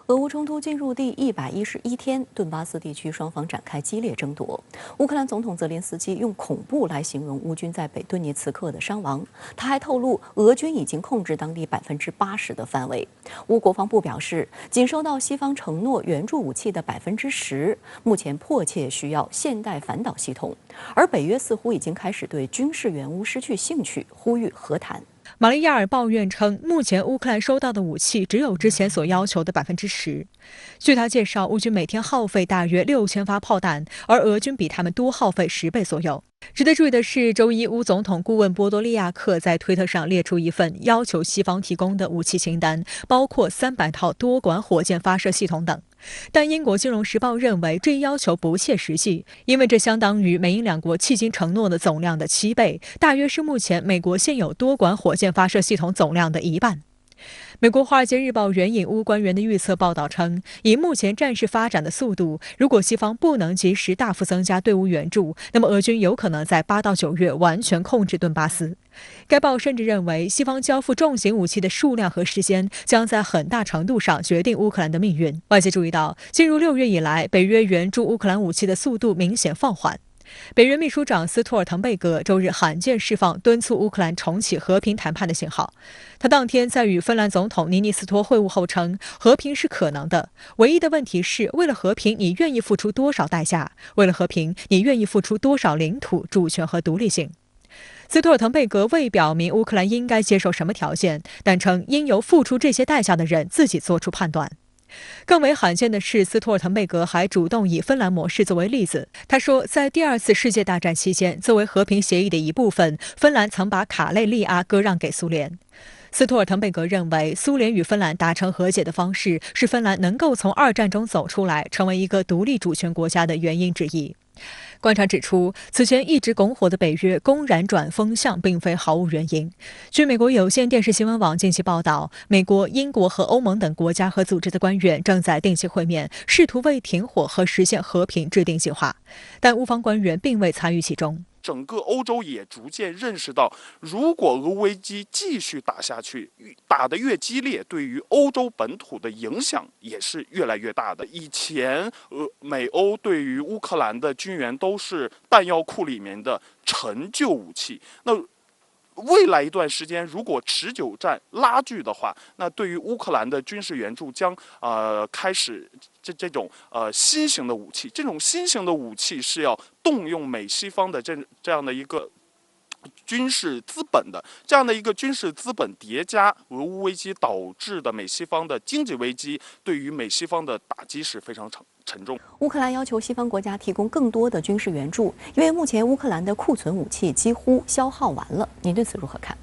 俄乌冲突进入第111天，顿巴斯地区双方展开激烈争夺。乌克兰总统泽连斯基用恐怖来形容乌军在北顿涅茨克的伤亡。他还透露，俄军已经控制当地80%的范围。乌国防部表示，仅收到西方承诺援助武器的10%，目前迫切需要现代反导系统。而北约似乎已经开始对军事援乌失去兴趣，呼吁和谈。马利亚尔抱怨称，目前乌克兰收到的武器只有之前所要求的10%。据他介绍，乌军每天耗费大约6000发炮弹，而俄军比他们多耗费10倍左右。值得注意的是，周一乌总统顾问波多利亚克在推特上列出一份要求西方提供的武器清单，包括300套多管火箭发射系统等。但英国金融时报认为这一要求不切实际，因为这相当于美英两国迄今承诺的总量的7倍，大约是目前美国现有多管火箭发射系统总量的1半。美国《华尔街日报》援引乌官员的预测报道称，以目前战事发展的速度，如果西方不能及时大幅增加队伍援助，那么俄军有可能在8到9月完全控制顿巴斯。该报甚至认为，西方交付重型武器的数量和时间将在很大程度上决定乌克兰的命运。外界注意到，进入6月以来，北约援助乌克兰武器的速度明显放缓。北约秘书长斯托尔滕贝格周日罕见释放敦促乌克兰重启和平谈判的信号。他当天在与芬兰总统尼尼斯托会晤后称，和平是可能的，唯一的问题是，为了和平，你愿意付出多少代价？为了和平，你愿意付出多少领土主权和独立性？斯托尔滕贝格未表明乌克兰应该接受什么条件，但称应由付出这些代价的人自己做出判断。更为罕见的是，斯托尔滕贝格还主动以芬兰模式作为例子。他说，在第2次世界大战期间，作为和平协议的一部分，芬兰曾把卡累利阿割让给苏联。斯托尔滕贝格认为，苏联与芬兰达成和解的方式是芬兰能够从2战中走出来，成为一个独立主权国家的原因之一。观察指出，此前一直拱火的北约公然转风向，并非毫无原因。据美国有线电视新闻网近期报道，美国、英国和欧盟等国家和组织的官员正在定期会面，试图为停火和实现和平制定计划，但乌方官员并未参与其中。整个欧洲也逐渐认识到，如果俄乌危机继续打下去，打得越激烈，对于欧洲本土的影响也是越来越大的。以前美欧对于乌克兰的军援都是弹药库里面的陈旧武器，那未来一段时间，如果持久战拉锯的话，那对于乌克兰的军事援助将开始这种新型的武器。这种新型的武器是要动用美西方的这样的一个军事资本的，这样的一个军事资本叠加俄乌危机导致的美西方的经济危机，对于美西方的打击是非常沉重。乌克兰要求西方国家提供更多的军事援助，因为目前乌克兰的库存武器几乎消耗完了。您对此如何看？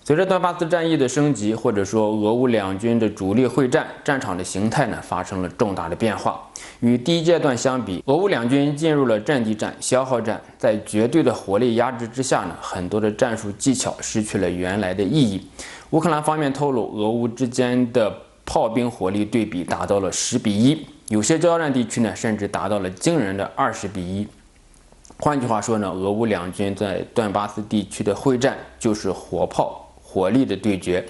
随着顿巴斯战役的升级，或者说俄乌两军的主力会战，战场的形态呢发生了重大的变化。与第一阶段相比，俄乌两军进入了阵地战、消耗战，在绝对的火力压制之下呢，很多的战术技巧失去了原来的意义。乌克兰方面透露，俄乌之间的炮兵火力对比达到了10比1，有些交战地区呢甚至达到了惊人的20比1。换句话说呢，俄乌两军在顿巴斯地区的会战就是火炮火力的对决。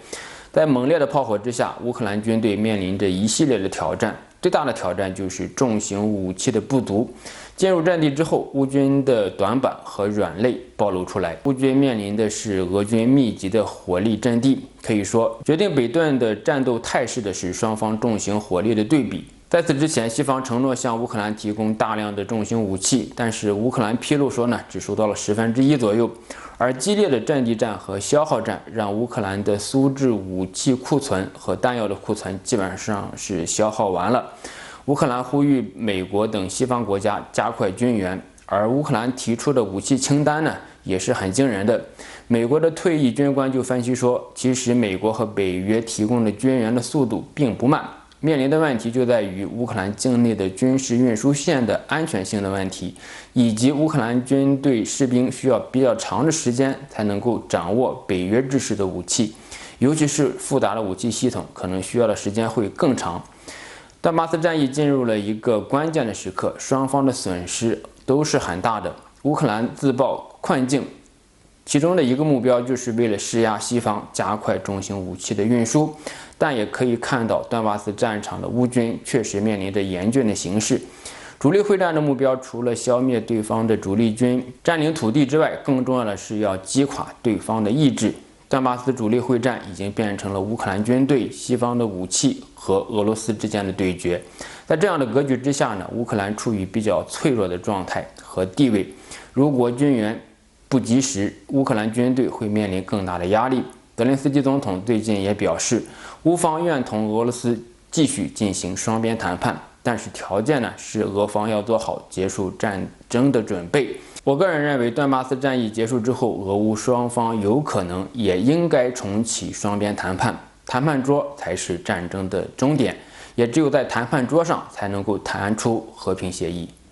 在猛烈的炮火之下，乌克兰军队面临着一系列的挑战，最大的挑战就是重型武器的不足。进入战地之后，乌军的短板和软肋暴露出来，乌军面临的是俄军密集的火力阵地。可以说，决定北顿的战斗态势的是双方重型火力的对比。在此之前，西方承诺向乌克兰提供大量的重型武器，但是乌克兰披露说呢，只收到了1/10左右。而激烈的阵地战和消耗战让乌克兰的苏制武器库存和弹药的库存基本上是消耗完了。乌克兰呼吁美国等西方国家加快军援，而乌克兰提出的武器清单呢也是很惊人的。美国的退役军官就分析说，其实美国和北约提供的军援的速度并不慢。面临的问题就在于乌克兰境内的军事运输线的安全性的问题，以及乌克兰军队士兵需要比较长的时间才能够掌握北约制式的武器，尤其是复杂的武器系统，可能需要的时间会更长。顿巴斯战役进入了一个关键的时刻，双方的损失都是很大的。乌克兰自曝困境，其中的一个目标就是为了施压西方，加快重型武器的运输。但也可以看到，顿巴斯战场的乌军确实面临着严峻的形势。主力会战的目标除了消灭对方的主力军、占领土地之外，更重要的是要击垮对方的意志。顿巴斯主力会战已经变成了乌克兰军队、西方的武器和俄罗斯之间的对决。在这样的格局之下呢，乌克兰处于比较脆弱的状态和地位。如果军援不及时，乌克兰军队会面临更大的压力。泽连斯基总统最近也表示，乌方愿同俄罗斯继续进行双边谈判，但是条件呢是俄方要做好结束战争的准备。我个人认为，顿巴斯战役结束之后，俄乌双方有可能也应该重启双边谈判，谈判桌才是战争的终点，也只有在谈判桌上才能够谈出和平协议。